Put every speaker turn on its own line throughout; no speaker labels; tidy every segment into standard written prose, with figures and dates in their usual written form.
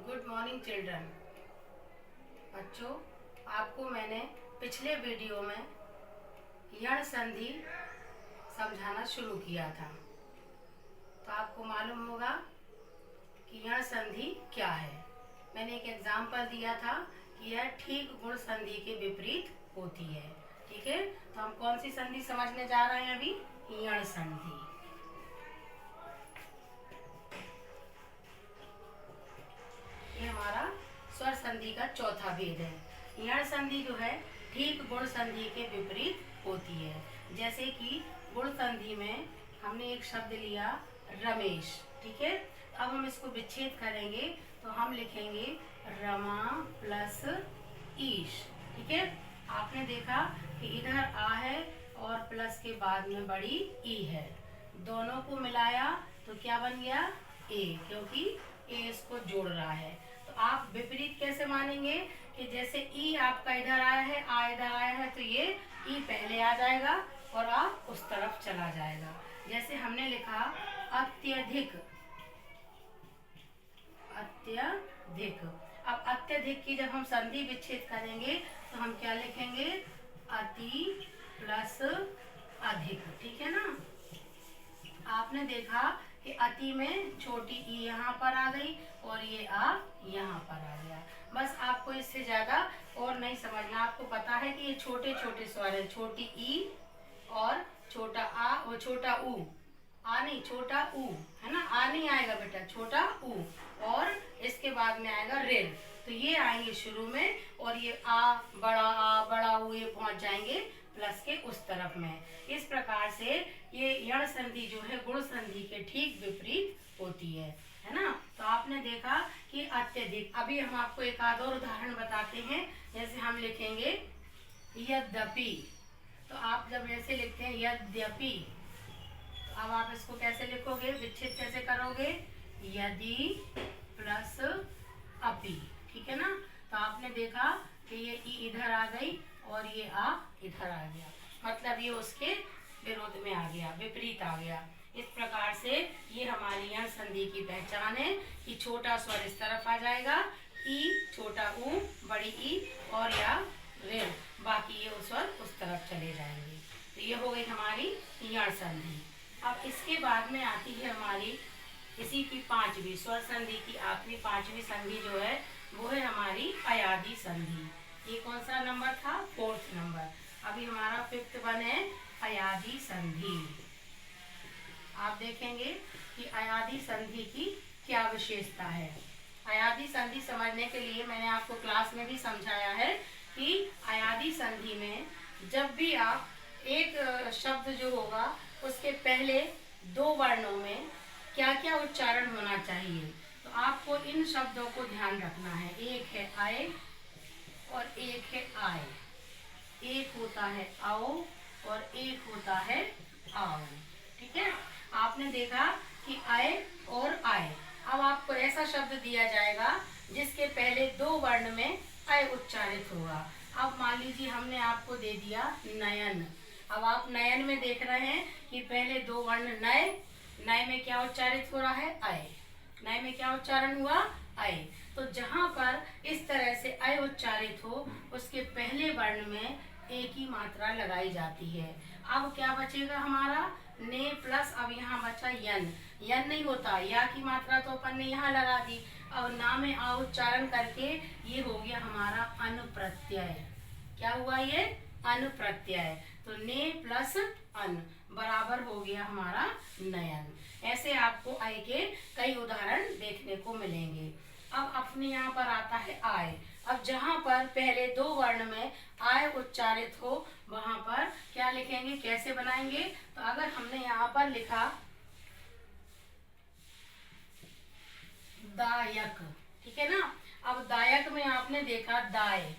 Good morning children. बच्चों, आपको मैंने पिछले वीडियो में यण संधि समझाना शुरू किया था, तो आपको मालूम होगा कि यण संधि क्या है। मैंने एक एग्जाम्पल दिया था कि यह ठीक गुण संधि के विपरीत होती है। ठीक है, तो हम कौन सी संधि समझने जा रहे हैं अभी? यण संधि। ये हमारा स्वर संधि का चौथा भेद है। यण संधि जो है ठीक गुण संधि के विपरीत होती है। जैसे कि गुण संधि में हमने एक शब्द लिया रमेश। ठीक है, अब हम इसको विच्छेद करेंगे तो हम लिखेंगे रमा प्लस ईश। ठीक है, आपने देखा कि इधर आ है और प्लस के बाद में बड़ी ई है, दोनों को मिलाया तो क्या बन गया? ए, क्योंकि ए इसको जोड़ रहा है। तो आप विपरीत कैसे मानेंगे कि जैसे ई आपका इधर आया है, आ इधर आया है, तो ये ई पहले आ जाएगा और आ उस तरफ चला जाएगा। जैसे हमने लिखा अत्यधिक। अत्यधिक, अब अत्यधिक की जब हम संधि विच्छेद करेंगे तो हम क्या लिखेंगे? अति प्लस अधिक। ठीक है ना, आपने देखा कि अति में छोटी ई यहाँ पर आ गई और ये आ यहाँ पर आ गया। बस आपको इससे ज्यादा और नहीं समझना। आपको पता है कि ये छोटे छोटे स्वर है, छोटी ई और छोटा आ और छोटा ऊ। आ नहीं, छोटा ऊ है ना, आ नहीं आएगा बेटा, छोटा ऊ, और इसके बाद में आएगा रेल। तो ये आएंगे शुरू में और ये आ बड़ा ऊ ये पहुंच जाएंगे प्लस के उस तरफ में। इस प्रकार से ये यण संधि जो है गुण संधि के ठीक विपरीत होती है ना। तो आपने देखा कि अत्यधिक। अभी हम आपको एक आध और उदाहरण बताते हैं। जैसे हम लिखेंगे यद्यपि, तो आप जब ऐसे लिखते हैं यद्यपि, तो अब आप इसको कैसे लिखोगे, विच्छेद कैसे करोगे? यदि प्लस अपि। ठीक है ना, तो आपने देखा कि ये ई इधर आ गई और ये आ इधर आ गया, मतलब ये उसके विरोध में आ गया, विपरीत आ गया। इस प्रकार से ये हमारी यण संधि की पहचान है कि छोटा स्वर इस तरफ आ जाएगा, ई, छोटा ऊ, बड़ी ई और या रेल, बाकी ये स्वर उस तरफ चले जाएंगे। तो ये हो गई हमारी यण संधि। अब इसके बाद में आती है हमारी इसी की पांचवी स्वर संधि की आखिरी पांचवी संधि जो है वो है हमारी अयादि संधि। ये कौन सा नंबर था? 4th number. अभी हमारा 5th वन है अयादि संधि। आप देखेंगे कि अयादि संधि की क्या विशेषता है। अयादि संधि समझने के लिए मैंने आपको क्लास में भी समझाया है कि अयादि संधि में जब भी आप एक शब्द जो होगा उसके पहले दो वर्णों में क्या क्या उच्चारण होना चाहिए, तो आपको इन शब्दों को ध्यान रखना है। एक है आए और एक है आए, एक होता है आओ और एक होता है आओ। ठीक है, आपने देखा कि आए और आए। अब आपको ऐसा शब्द दिया जाएगा जिसके पहले दो वर्ण में आए उच्चारित होगा। अब मान लीजिए हमने आपको दे दिया नयन। अब आप नयन में देख रहे हैं कि पहले दो वर्ण नय, नय में क्या उच्चारित हो रहा है? आए। नय में क्या उच्चारण हुआ? आए। तो जहां पर इस तरह से अय उच्चारित हो उसके पहले वर्ण में ए की मात्रा लगाई जाती है। अब क्या बचेगा हमारा? ने प्लस, अब यहाँ बचा यन। यन नहीं होता, या की मात्रा तो अपन ने यहाँ लगा दी। अब ना में आ उच्चारण करके ये हो गया हमारा अन प्रत्यय। क्या हुआ ये? अन प्रत्यय। तो ने प्लस अन बराबर हो गया हमारा नयन। ऐसे आपको आय के कई उदाहरण देखने को मिलेंगे। अब अपने यहाँ पर आता है आय। अब जहां पर पहले दो वर्ण में आय उच्चारित हो वहां पर क्या लिखेंगे, कैसे बनाएंगे? तो अगर हमने यहाँ पर लिखा दायक, ठीक है ना, अब दायक में आपने देखा दाय।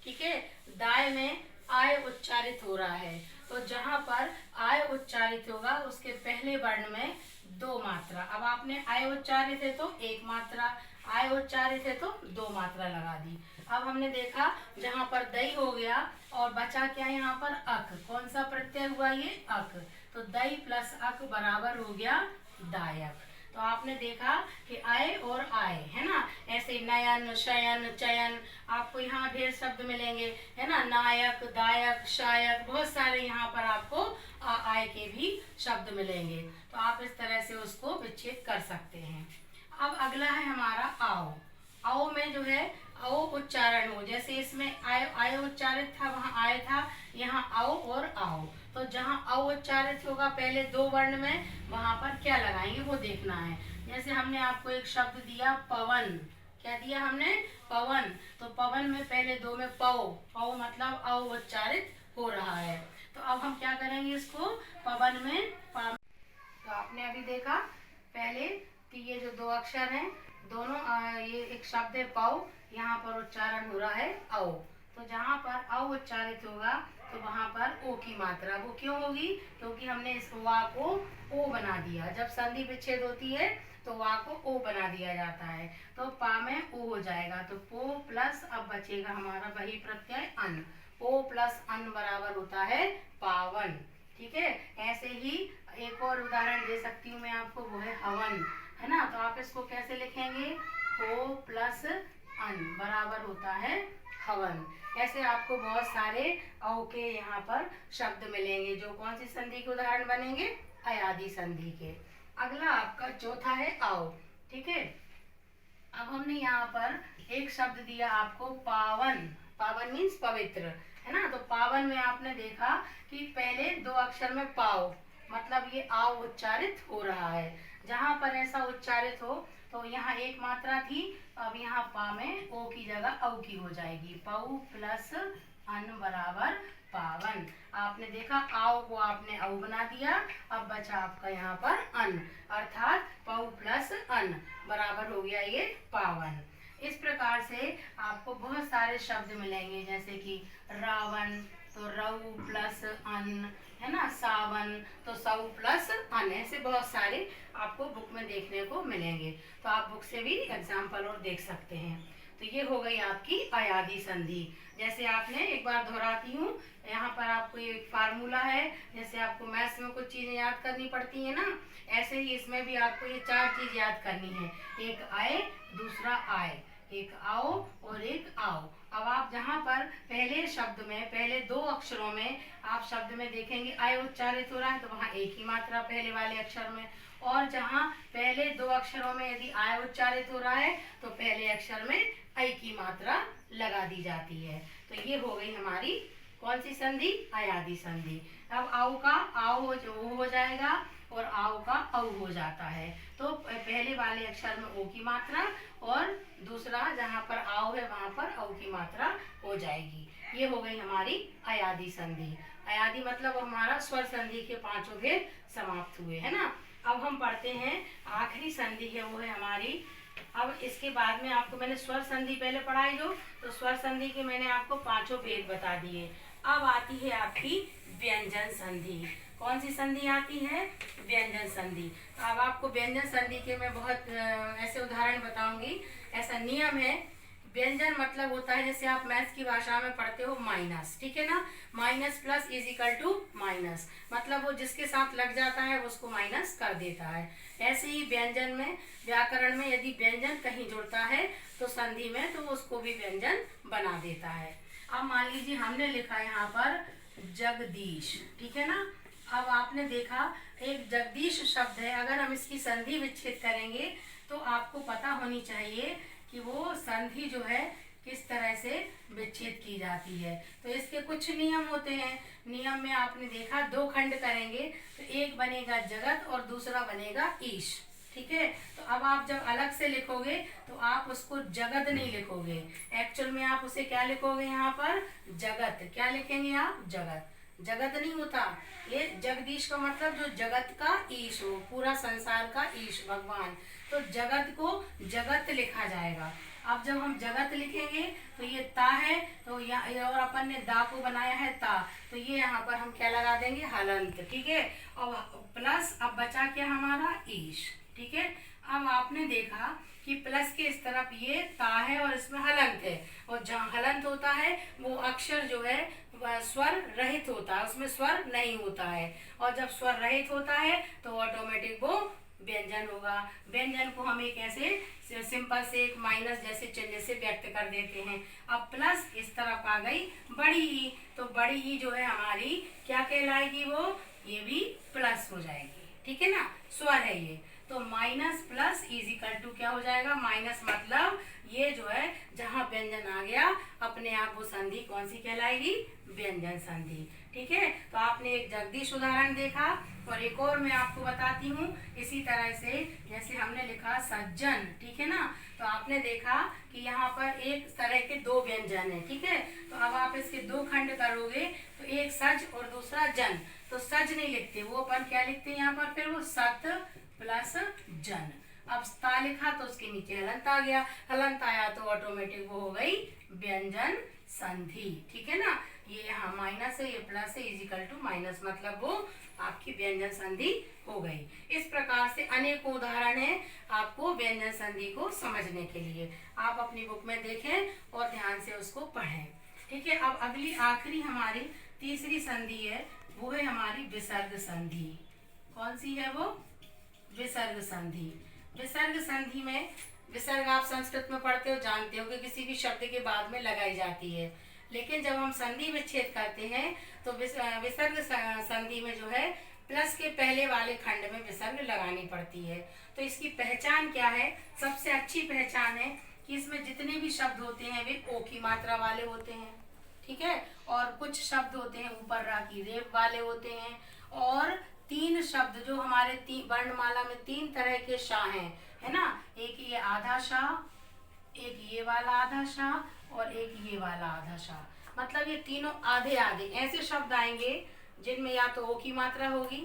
ठीक है, दाय में आय उच्चारित हो रहा है, तो जहां पर आय उच्चारित होगा उसके पहले वर्ण में दो मात्रा। अब आपने आय उच्चारित है तो एक मात्रा, आय उच्चारित है तो दो मात्रा लगा दी। अब हमने देखा जहां पर दई हो गया और बचा क्या यहाँ पर? अक। कौन सा प्रत्यय हुआ ये? अक। तो दई प्लस अक बराबर हो गया दायक। तो आपने देखा कि आय और आय, है ना, ऐसे ऐसे नयन, शयन, चयन, आपको यहाँ ढेर शब्द मिलेंगे, है ना। नायक, दायक, शायक, बहुत सारे यहाँ पर आपको आय के भी शब्द मिलेंगे। तो आप इस तरह से उसको विच्छेद कर सकते हैं। अब अगला है हमारा आओ। आओ में जो है आओ उच्चारण हो, जैसे इसमें आय आय उच्चारित था, वहाँ आय था, यहाँ आओ और आओ। तो जहाँ आओ उच्चारित होगा पहले दो वर्ण में, वहाँ पर क्या लगाएंगे वो देखना है। जैसे हमने आपको एक शब्द दिया पवन, क्या दिया हमने, पवन। तो पवन में पहले दो में पौ, पौ मतलब औ उच्चारित हो रहा है। तो अब हम क्या करेंगे, इसको पवन में तो आपने अभी देखा पहले कि ये जो दो अक्षर हैं दोनों ये एक शब्द है पौ, यहाँ पर उच्चारण हो रहा है औ। तो जहाँ पर औ उच्चारित होगा तो वहाँ पर ओ की मात्रा वो क्यों होगी, क्योंकि हमने इस वा को ओ बना दिया। जब संधि विच्छेद होती है तो वा को ओ बना दिया जाता है, तो पा में ओ हो जाएगा। तो पो प्लस अब बचेगा हमारा वही प्रत्यय अन, ओ प्लस अन बराबर होता है पावन। ठीक है, ऐसे ही एक और उदाहरण दे सकती हूँ मैं आपको, वो है हवन, है ना। तो आप इसको कैसे लिखेंगे, हो प्लस अन बराबर होता है हवन। ऐसे आपको बहुत सारे औ के यहाँ पर शब्द मिलेंगे, जो कौन सी संधि के उदाहरण बनेंगे, अयादि संधि के। अगला आपका चौथा है आओ। ठीक है, अब हमने यहाँ पर एक शब्द दिया आपको पावन, पावन मीन्स पवित्र, है ना। तो पावन में आपने देखा कि पहले दो अक्षर में पाओ, मतलब ये आओ उच्चारित हो रहा है। जहाँ पर ऐसा उच्चारित हो तो यहाँ एक मात्रा थी, अब यहाँ पा में ओ की जगह औ की हो जाएगी, पौ प्लस अन बराबर पावन। आपने देखा आओ को आपने औ बना दिया, अब बचा आपका यहाँ पर अन, अर्थात पौ प्लस अन बराबर हो गया ये पावन। इस प्रकार से आपको बहुत सारे शब्द मिलेंगे, जैसे कि रावण तो रऊ प्लस अन, है ना। सावन तो सौ प्लस अन, ऐसे बहुत सारे आपको बुक में देखने को मिलेंगे। तो आप बुक से भी एग्जाम्पल और देख सकते हैं। तो ये हो गई आपकी अयादि संधि। जैसे आपने एक बार दोहराती हूँ, यहाँ पर आपको ये फार्मूला है, जैसे आपको मैथ्स में कुछ चीज़ें याद करनी पड़ती है ना, ऐसे ही इसमें भी आपको ये चार चीज़ याद करनी है। एक आए, दूसरा आए, एक आओ और एक आओ। अब आप जहाँ पर पहले शब्द में पहले दो अक्षरों में आप शब्द में देखेंगे आय उच्चारित हो रहा है, तो वहाँ एक ही मात्रा पहले वाले अक्षर में, और जहाँ पहले दो अक्षरों में यदि आय उच्चारित हो रहा है तो पहले अक्षर में ऐ की मात्रा लगा दी जाती है। तो ये हो गई हमारी कौन सी संधि, अयादि संधि। अब आओ का आओ हो जाएगा और आओ का औ हो जाता है, तो पहले वाले अक्षर में ओ की मात्रा और दूसरा जहाँ पर आओ है वहाँ पर औ की मात्रा हो जाएगी। ये हो गई हमारी अयादि संधि। अयादि मतलब हमारा स्वर संधि के पांचों भेद समाप्त हुए, है ना। अब हम पढ़ते हैं आखिरी संधि है, वो है हमारी। अब इसके बाद में आपको मैंने स्वर संधि पहले पढ़ाई जो, तो स्वर संधि के मैंने आपको पांचों भेद बता दिए। अब आती है आपकी व्यंजन संधि। कौन सी संधि आती है, व्यंजन संधि। अब आपको व्यंजन संधि के मैं बहुत ऐसे उदाहरण बताऊंगी। ऐसा नियम है, व्यंजन मतलब होता है जैसे आप मैथ्स की भाषा में पढ़ते हो माइनस, ठीक है ना। Minus plus is equal to minus, मतलब वो जिसके साथ लग जाता है उसको माइनस कर देता है। ऐसे ही व्यंजन में, व्याकरण में यदि व्यंजन कहीं जुड़ता है तो संधि में तो उसको भी व्यंजन बना देता है। अब मान लीजिए हमने लिखा यहाँ पर जगदीश, ठीक है ना। अब आपने देखा एक जगदीश शब्द है, अगर हम इसकी संधि विच्छेद करेंगे तो आपको पता होनी चाहिए कि वो संधि जो है किस तरह से विच्छेद की जाती है। तो इसके कुछ नियम होते हैं। नियम में आपने देखा दो खंड करेंगे तो एक बनेगा जगत और दूसरा बनेगा ईश, ठीक है। तो अब आप जब अलग से लिखोगे तो आप उसको जगत नहीं लिखोगे, एक्चुअल में आप उसे क्या लिखोगे, यहाँ पर जगत। क्या लिखेंगे आप, जगत। जगत नहीं होता ये, जगदीश का मतलब जो जगत का ईश हो, पूरा संसार का ईश भगवान, तो जगत को जगत लिखा जाएगा। अब जब हम जगत लिखेंगे तो ये ता है, तो और अपन ने दा को बनाया है ता, तो ये यहाँ पर हम क्या लगा देंगे, हलंत, ठीक है। और प्लस अब बचा क्या हमारा, ईश, ठीक है। अब आपने देखा कि प्लस के इस तरफ ये ता है और इसमें हलंत है, और जहाँ हलंत होता है वो अक्षर जो है स्वर रहित होता है, उसमें स्वर नहीं होता है, और जब स्वर रहित होता है तो ऑटोमेटिक वो व्यंजन होगा। व्यंजन को हम एक ऐसे सिंपल से एक माइनस जैसे चिन्ह से व्यक्त कर देते हैं। अब प्लस इस तरफ आ गई बड़ी ई, तो बड़ी ई जो है हमारी क्या कहलाएगी, वो ये भी प्लस हो जाएगी, ठीक है ना, स्वर है ये। तो minus plus is equal to क्या हो जाएगा, माइनस मतलब ये जो है जहां व्यंजन आ गया अपने आप वो संधि कौन सी कहलाएगी, व्यंजन संधि, ठीक है। तो आपने एक जगदीश उदाहरण देखा और एक और मैं आपको बताती हूँ इसी तरह से। जैसे हमने लिखा सज्जन, ठीक है ना, तो आपने देखा कि यहाँ पर एक तरह के दो व्यंजन है, ठीक है। तो अब आप इसके दो खंड करोगे तो एक सज और दूसरा जन, तो सज नहीं लिखते, वो अपन क्या लिखते हैं यहाँ पर, फिर वो सत प्लस जन। अब ता लिखा तो उसके नीचे हलंत आ गया, हलंत आया तो ऑटोमेटिक वो हो गई व्यंजन संधि, ठीक है ना। ये यहाँ माइनस है, ये प्लस है, इज इक्वल टू माइनस, मतलब वो आपकी व्यंजन संधि हो गई। इस प्रकार से अनेकों उदाहरण है आपको व्यंजन संधि को समझने के लिए। आप अपनी बुक में देखें और ध्यान से उसको पढ़ें, ठीक है। अब अगली आखिरी हमारी तीसरी संधि है, वो है हमारी विसर्ग संधि। कौन सी है वो, विसर्ग संधि। विसर्ग संधि में, विसर्ग आप संस्कृत में पढ़ते हो, जानते हो कि किसी भी शब्द के बाद में लगाई जाती है। लेकिन जब हम संधि विच्छेद करते हैं तो विसर्ग संधि में जो है प्लस के पहले वाले खंड में विसर्ग लगानी पड़ती है। तो इसकी पहचान क्या है, सबसे अच्छी पहचान है कि इसमें जितने भी शब्द होते हैं वे ओ की मात्रा वाले होते हैं, ठीक है। और कुछ शब्द होते हैं ऊपर रा की रेफ वाले होते हैं। और तीन शब्द जो हमारे वर्णमाला में तीन तरह के शाह हैं, है ना, एक ये आधा शाह, एक ये वाला आधा शाह और एक ये वाला आधा शाह। मतलब ये तीनों आधे आधे ऐसे शब्द आएंगे जिनमें या तो ओ की मात्रा होगी,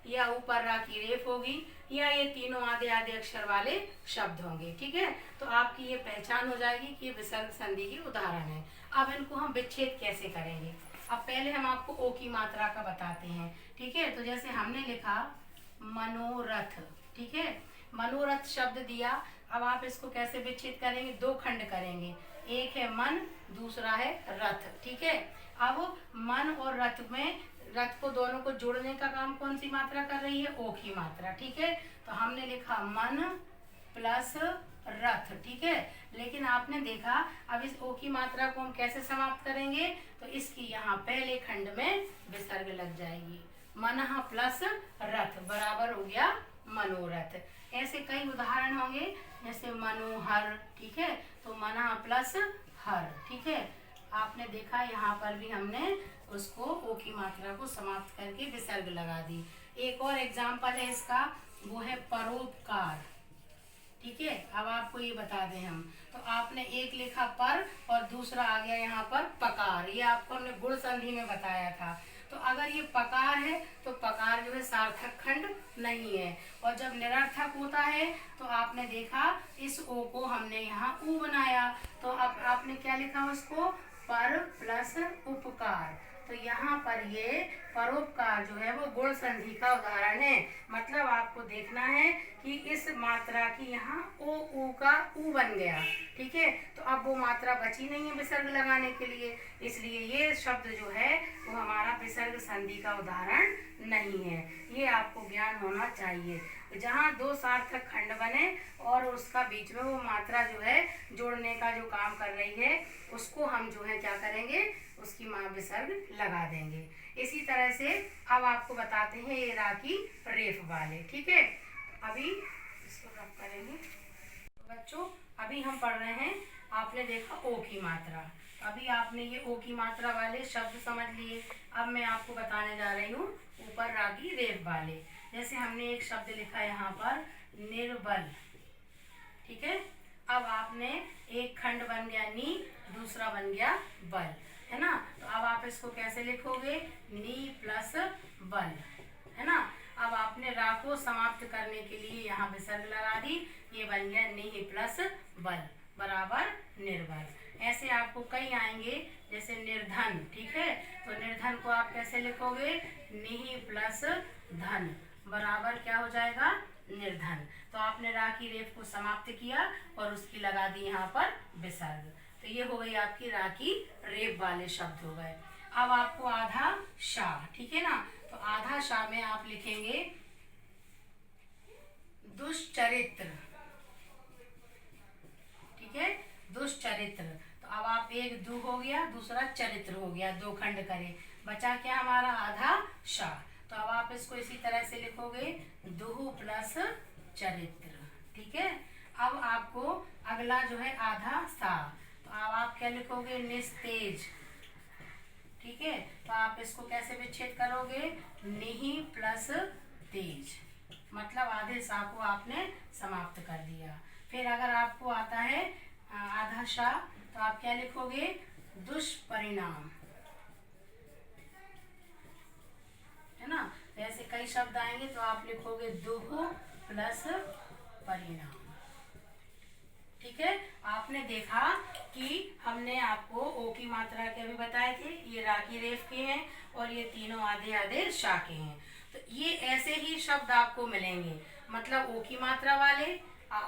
या ऊपर रा की रेफ होगी, या ये तीनों आधे आधे अक्षर वाले शब्द होंगे, ठीक है। तो आपकी ये पहचान हो जाएगी कि ये विसर्ग संधि के उदाहरण है। अब इनको हम विच्छेद कैसे करेंगे। अब पहले हम आपको ओ की मात्रा का बताते हैं, ठीक है। तो जैसे हमने लिखा मनोरथ, ठीक है, मनोरथ शब्द दिया। अब आप इसको कैसे विच्छेद करेंगे, दो खंड करेंगे, एक है मन, दूसरा है रथ, ठीक है। अब मन और रथ में, रथ को दोनों को जोड़ने का काम कौन सी मात्रा कर रही है, ओ की मात्रा, ठीक है। तो हमने लिखा मन प्लस रथ, ठीक है। लेकिन आपने देखा अब इस ओ की मात्रा को हम कैसे समाप्त करेंगे, तो इसकी यहाँ पहले खंड में विसर्ग लग जाएगी, मनः प्लस रथ बराबर हो गया मनोरथ। ऐसे कई उदाहरण होंगे, जैसे मनोहर, ठीक है, तो मनः प्लस हर, ठीक है। आपने देखा यहाँ पर भी हमने उसको ओ की मात्रा को समाप्त करके विसर्ग लगा दी। एक और एग्जाम्पल है इसका, वो है परोपकार, ठीक है। अब आपको ये बता दें हम, तो आपने एक लिखा पर और दूसरा आ गया यहाँ पर पकार, ये आपको हमने गुण संधि में बताया था। तो अगर ये पकार है तो पकार जो है सार्थक खंड नहीं है, और जब निरर्थक होता है तो आपने देखा इस ओ को हमने यहाँ ऊ बनाया, तो अब आपने क्या लिखा उसको, पर प्लस उपकार। तो यहाँ पर ये परोपकार जो है वो गुण संधि का उदाहरण है। मतलब आपको देखना है कि इस मात्रा की यहाँ ओ ऊ का ऊ बन गया, ठीक है। तो अब वो मात्रा बची नहीं है विसर्ग लगाने के लिए, इसलिए ये शब्द जो है वो हमारा विसर्ग संधि का उदाहरण नहीं है। ये आपको ज्ञान होना चाहिए। जहाँ दो सार्थक खंड बने और उसका बीच में वो मात्रा जो है जोड़ने का जो काम कर रही है, उसको हम जो है क्या करेंगे, उसकी विसर्ग लगा देंगे। इसी तरह से अब आपको बताते हैं ये रा की रेफ वाले, ठीक है। अभी इसको रब करेंगे बच्चों। अभी हम पढ़ रहे हैं, आपने देखा ओ की मात्रा, अभी आपने ये ओ की मात्रा वाले शब्द समझ लिए। अब मैं आपको बताने जा रही हूँ ऊपर रा की रेफ वाले। जैसे हमने एक शब्द लिखा यहाँ पर निर्बल, ठीक है। अब आपने एक खंड बन गया नी, दूसरा बन गया बल, है ना। तो अब आप इसको कैसे लिखोगे, नी प्लस बल, है ना। अब आपने रा को समाप्त करने के लिए यहाँ विसर्ग लगा दी, ये बन गया नी प्लस बल बराबर निर्बल। ऐसे आपको कई आएंगे, जैसे निर्धन, ठीक है। तो निर्धन को आप कैसे लिखोगे, नी प्लस धन बराबर क्या हो जाएगा, निर्धन। तो आपने रा की रेफ को समाप्त किया और उसकी लगा दी यहाँ पर विसर्ग। तो ये हो गई आपकी रा की रेफ वाले शब्द हो गए। अब आपको आधा शाह, ठीक है ना। तो आधा शाह में आप लिखेंगे दुष्चरित्र, ठीक है, दुष्चरित्र। तो अब आप एक दु हो गया, दूसरा चरित्र हो गया, दो खंड करे, बचा क्या हमारा आधा शा। तो अब आप इसको इसी तरह से लिखोगे दुहु प्लस चरित्र, ठीक है। अब आपको अगला जो है आधा सा, तो अब आप क्या लिखोगे निस्तेज, ठीक है। तो आप इसको कैसे विच्छेद करोगे, निहि प्लस तेज, मतलब आधे सा को आपने समाप्त कर दिया। फिर अगर आपको आता है आधा शा, तो आप क्या लिखोगे दुष्परिणाम, है ना। तो ऐसे कई शब्द आएंगे तो आप लिखोगे दुह प्लस परिणाम, ठीक है। आपने देखा कि हमने आपको ओ की मात्रा के अभी बताए थे, ये रा की रेफ के हैं और ये तीनों आधे आधे शा के हैं। तो ये ऐसे ही शब्द आपको मिलेंगे, मतलब ओ की मात्रा वाले,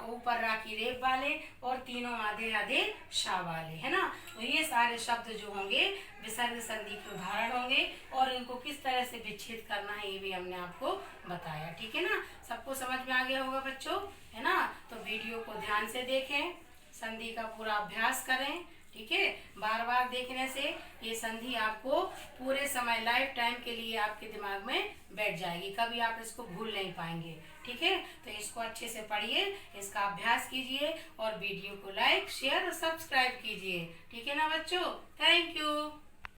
ऊपर रा की रेफ वाले और तीनों आधे आधे शा वाले, है ना। तो ये सारे शब्द जो होंगे विसर्ग संधि के उदाहरण होंगे और इनको किस तरह से विच्छेद करना है ये भी हमने आपको बताया, ठीक है ना। सबको समझ में आ गया होगा बच्चों, है ना। तो वीडियो को ध्यान से देखें, संधि का पूरा अभ्यास करें, ठीक है। बार बार देखने से ये संधि आपको पूरे समय लाइफ टाइम के लिए आपके दिमाग में बैठ जाएगी, कभी आप इसको भूल नहीं पाएंगे, ठीक है। तो इसको अच्छे से पढ़िए, इसका अभ्यास कीजिए और वीडियो को लाइक शेयर और सब्सक्राइब कीजिए, ठीक है ना बच्चों। Thank you.